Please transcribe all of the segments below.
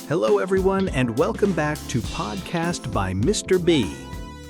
Hello, everyone, and welcome back to Podcast by MrB.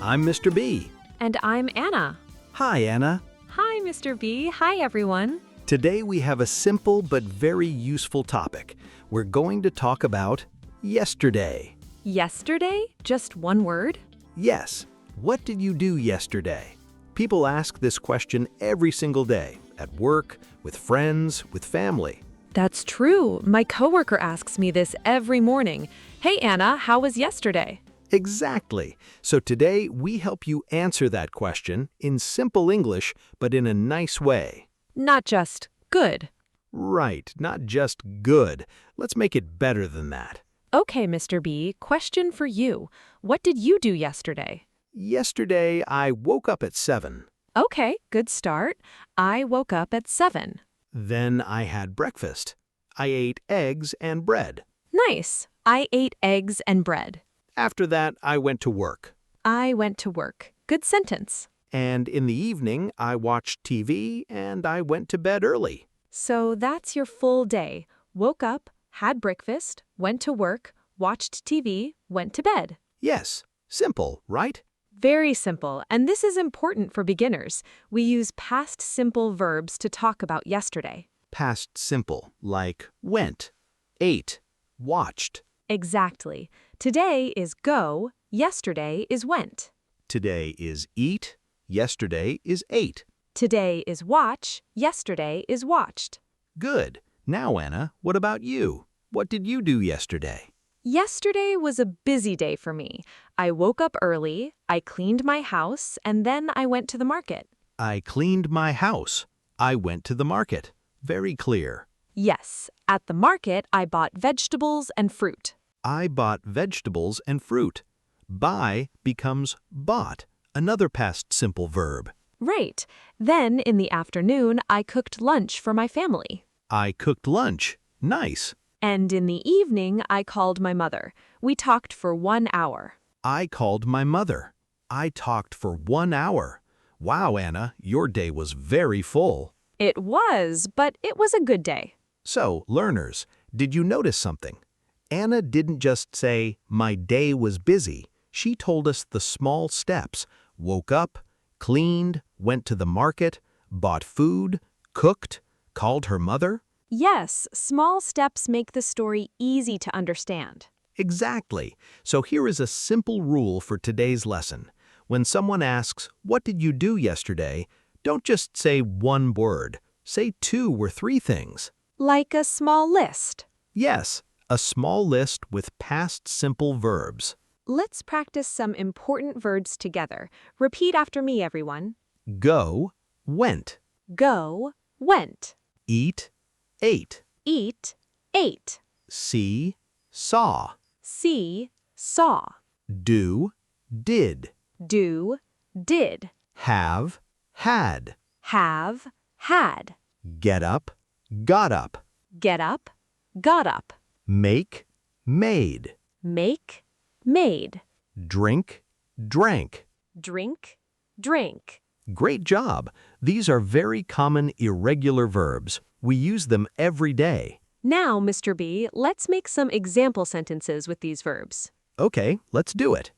I'm MrB. And I'm Anna. Hi, Anna. Hi, MrB. Hi, everyone. Today we have a simple but very useful topic. We're going to talk about yesterday. Yesterday? Just one word? Yes. What did you do yesterday? People ask this question every single day, at work, with friends, with family. That's true. My coworker asks me this every morning. Hey, Anna, how was yesterday? Exactly. So today we help you answer that question in simple English, but in a nice way. Not just good. Right, not just good. Let's make it better than that. Okay, MrB, question for you. What did you do yesterday? Yesterday, I woke up at 7. Okay, good start. I woke up at 7. Then I had breakfast. I ate eggs and bread. Nice. I ate eggs and bread. After that, I went to work. I went to work. Good sentence. And in the evening, I watched TV and I went to bed early. So that's your full day. Woke up, had breakfast, went to work, watched TV, went to bed. Yes, simple, right? Very simple, and this is important for beginners. We use past simple verbs to talk about yesterday. Past simple, like went, ate, watched. Exactly. Today is go, yesterday is went. Today is eat, yesterday is ate. Today is watch, yesterday is watched. Good. Now, Anna, what about you? What did you do yesterday? Yesterday was a busy day for me. I woke up early, I cleaned my house, and then I went to the market. I cleaned my house. I went to the market. Very clear. Yes, at the market I bought vegetables and fruit. I bought vegetables and fruit. Buy becomes bought, another past simple verb. Right. Then in the afternoon I cooked lunch for my family. I cooked lunch. Nice. And in the evening I called my mother. We talked for 1 hour. I called my mother. I talked for 1 hour. Wow, Anna, your day was very full. It was, but it was a good day. So, learners, did you notice something? Anna didn't just say, my day was busy. She told us the small steps. Woke up, cleaned, went to the market, bought food, cooked, called her mother. Yes, small steps make the story easy to understand. Exactly. So here is a simple rule for today's lesson. When someone asks, what did you do yesterday? Don't just say one word. Say 2 or 3 things. Like a small list. Yes, a small list with past simple verbs. Let's practice some important verbs together. Repeat after me, everyone. Go, went. Go, went. Eat, ate. Eat, ate. See, saw. See, saw. Do, did. Do, did. Have, had. Have, had. Get up, got up. Get up, got up. Make, made. Make, made. Drink, drank. Drink, drank. Great job! These are very common irregular verbs. We use them every day. Now, MrB, let's make some example sentences with these verbs. Okay, let's do it.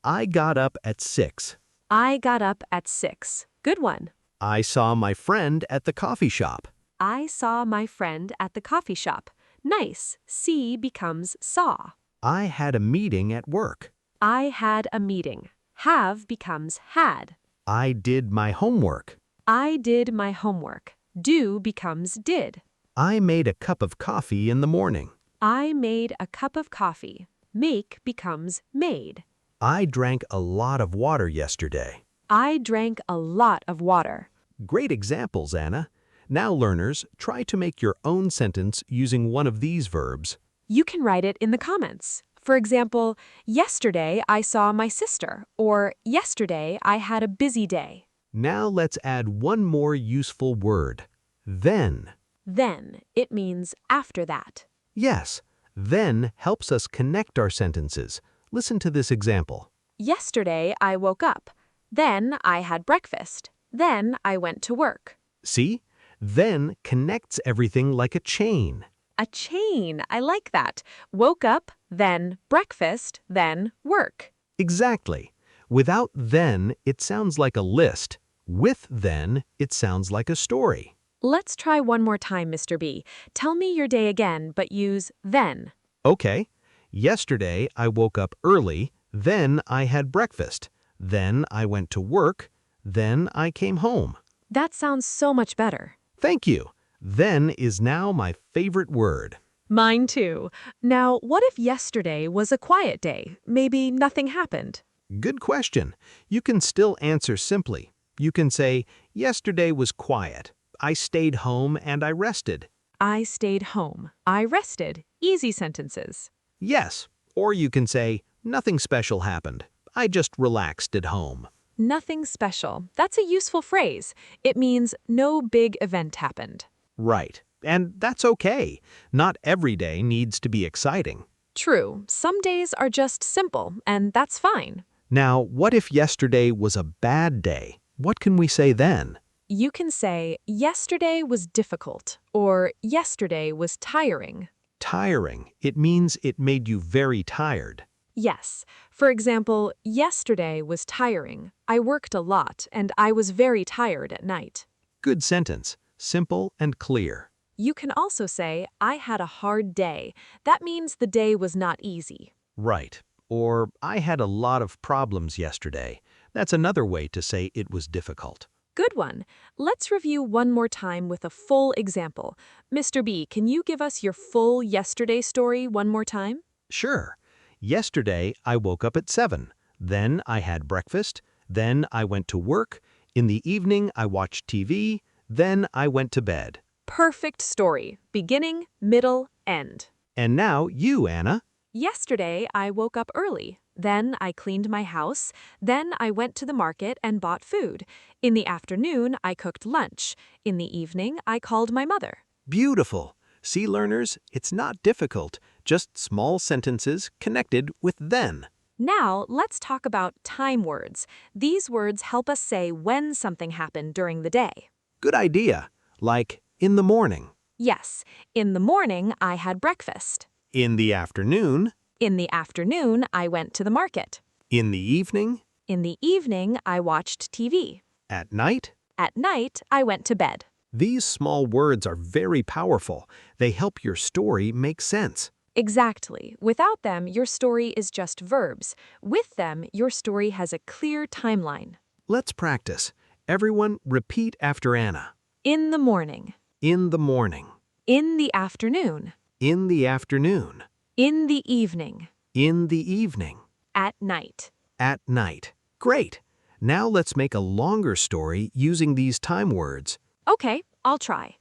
I got up at 6. I got up at 6. Good one. I saw my friend at the coffee shop. I saw my friend at the coffee shop. Nice. See becomes saw. I had a meeting at work. I had a meeting. Have becomes had. I did my homework. I did my homework. Do becomes did. I made a cup of coffee in the morning. I made a cup of coffee. Make becomes made. I drank a lot of water yesterday. I drank a lot of water. Great examples, Anna. Now, learners, try to make your own sentence using one of these verbs. You can write it in the comments. For example, yesterday I saw my sister, or yesterday I had a busy day. Now let's add one more useful word. Then. Then, it means after that. Yes, then helps us connect our sentences. Listen to this example. Yesterday I woke up. Then I had breakfast. Then I went to work. See? Then connects everything like a chain. A chain. I like that. Woke up, then breakfast, then work. Exactly. Without then, it sounds like a list. With then, it sounds like a story. Let's try one more time, Mr. B. Tell me your day again, but use then. Okay. Yesterday, I woke up early, then I had breakfast. Then I went to work, then I came home. That sounds so much better. Thank you. Then is now my favorite word. Mine too. Now, what if yesterday was a quiet day? Maybe nothing happened. Good question. You can still answer simply. You can say, yesterday was quiet. I stayed home and I rested. I stayed home. I rested. Easy sentences. Yes. Or you can say, nothing special happened. I just relaxed at home. Nothing special. That's a useful phrase. It means no big event happened. Right. And that's okay. Not every day needs to be exciting. True. Some days are just simple, and that's fine. Now, what if yesterday was a bad day? What can we say then? You can say, yesterday was difficult, or yesterday was tiring. Tiring. It means it made you very tired. Yes. For example, yesterday was tiring. I worked a lot, and I was very tired at night. Good sentence. Simple and clear. You can also say, I had a hard day. That means the day was not easy. Right. Or, I had a lot of problems yesterday. That's another way to say it was difficult. Good one. Let's review one more time with a full example. Mr. B, can you give us your full yesterday story one more time? Sure. Yesterday, I woke up at 7. Then I had breakfast. Then I went to work. In the evening, I watched TV. Then I went to bed. Perfect story. Beginning, middle, end. And now you, Anna. Yesterday, I woke up early. Then I cleaned my house. Then I went to the market and bought food. In the afternoon, I cooked lunch. In the evening, I called my mother. Beautiful. See, learners, it's not difficult. Just small sentences connected with then. Now, let's talk about time words. These words help us say when something happened during the day. Good idea. Like, in the morning. Yes, in the morning, I had breakfast. In the afternoon. In the afternoon, I went to the market. In the evening. In the evening, I watched TV. At night. At night, I went to bed. These small words are very powerful. They help your story make sense. Exactly. Without them, your story is just verbs. With them, your story has a clear timeline. Let's practice. Everyone repeat after Anna. In the morning. In the morning. In the afternoon. In the afternoon. In the evening. In the evening. At night. At night. Great. Now let's make a longer story using these time words. Okay, I'll try.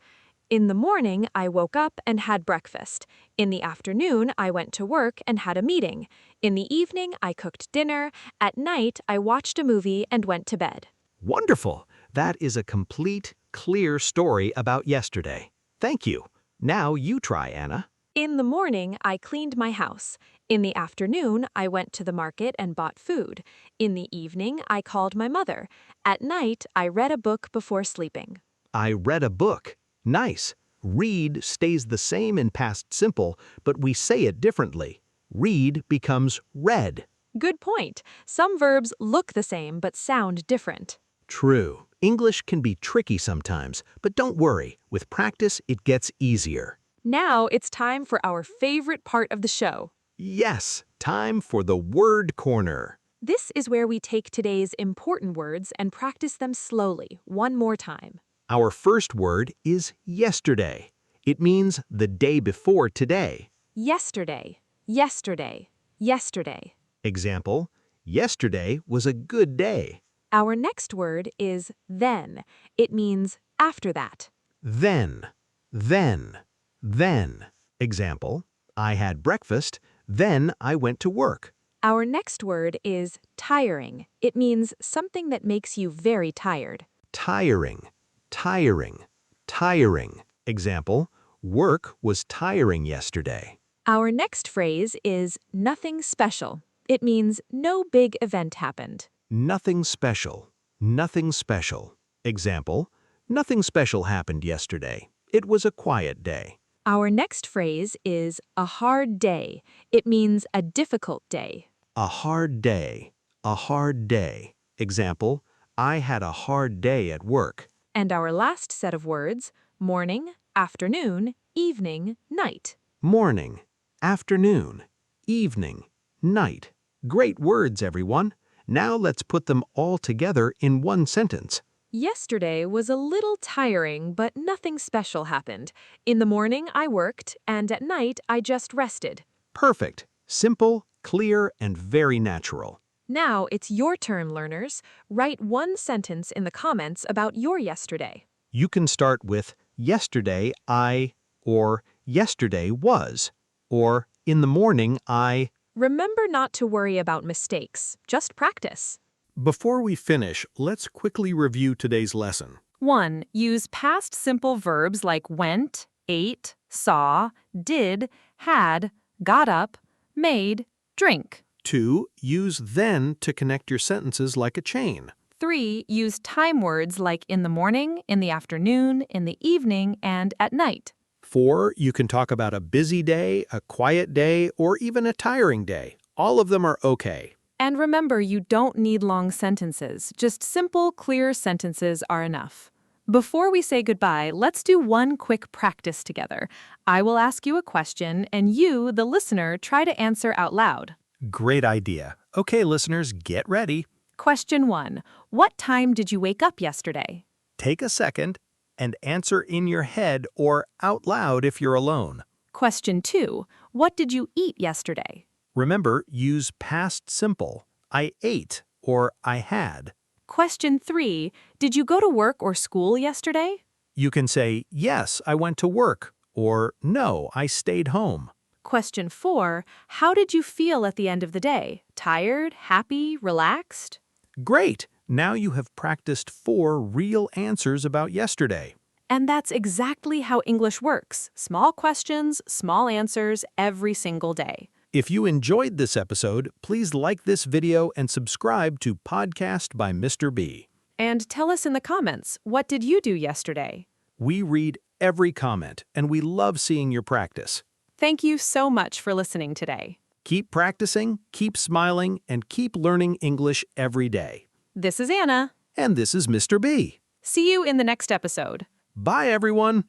In the morning, I woke up and had breakfast. In the afternoon, I went to work and had a meeting. In the evening, I cooked dinner. At night, I watched a movie and went to bed. Wonderful. That is a complete, clear story about yesterday. Thank you. Now you try, Anna. In the morning, I cleaned my house. In the afternoon, I went to the market and bought food. In the evening, I called my mother. At night, I read a book before sleeping. I read a book. Nice. Read stays the same in past simple, but we say it differently. Read becomes read. Good point. Some verbs look the same but sound different. True. English can be tricky sometimes, but don't worry. With practice, it gets easier. Now it's time for our favorite part of the show. Yes, time for the word corner. This is where we take today's important words and practice them slowly, one more time. Our first word is yesterday. It means the day before today. Yesterday, yesterday, yesterday. Example, yesterday was a good day. Our next word is then. It means after that. Then, then, then. Example, I had breakfast, then I went to work. Our next word is tiring. It means something that makes you very tired. Tiring, tiring, tiring. Example, work was tiring yesterday. Our next phrase is nothing special. It means no big event happened. Nothing special, nothing special. Example, nothing special happened yesterday. It was a quiet day. Our next phrase is a hard day. It means a difficult day. A hard day. A hard day. Example, I had a hard day at work. And our last set of words, morning, afternoon, evening, night. Morning, afternoon, evening, night. Great words, everyone. Now let's put them all together in one sentence. Yesterday was a little tiring, but nothing special happened. In the morning, I worked, and at night, I just rested. Perfect. Simple, clear, and very natural. Now it's your turn, learners. Write one sentence in the comments about your yesterday. You can start with yesterday I, or yesterday was, or in the morning I. Remember not to worry about mistakes. Just practice. Before we finish, let's quickly review today's lesson. 1. Use past simple verbs like went, ate, saw, did, had, got up, made, drink. 2. Use then to connect your sentences like a chain. 3. Use time words like in the morning, in the afternoon, in the evening, and at night. 4. You can talk about a busy day, a quiet day, or even a tiring day. All of them are okay. And remember, you don't need long sentences. Just simple, clear sentences are enough. Before we say goodbye, let's do one quick practice together. I will ask you a question, and you, the listener, try to answer out loud. Great idea. Okay, listeners, get ready. Question 1. What time did you wake up yesterday? Take a second and answer in your head or out loud if you're alone. Question 2. What did you eat yesterday? Remember, use past simple. I ate or I had. Question 3. Did you go to work or school yesterday? You can say, yes, I went to work, or no, I stayed home. Question 4. How did you feel at the end of the day? Tired, happy, relaxed? Great! Now you have practiced 4 real answers about yesterday. And that's exactly how English works. Small questions, small answers every single day. If you enjoyed this episode, please like this video and subscribe to Podcast by MrB. And tell us in the comments, what did you do yesterday? We read every comment, and we love seeing your practice. Thank you so much for listening today. Keep practicing, keep smiling, and keep learning English every day. This is Anna. And this is MrB. See you in the next episode. Bye, everyone.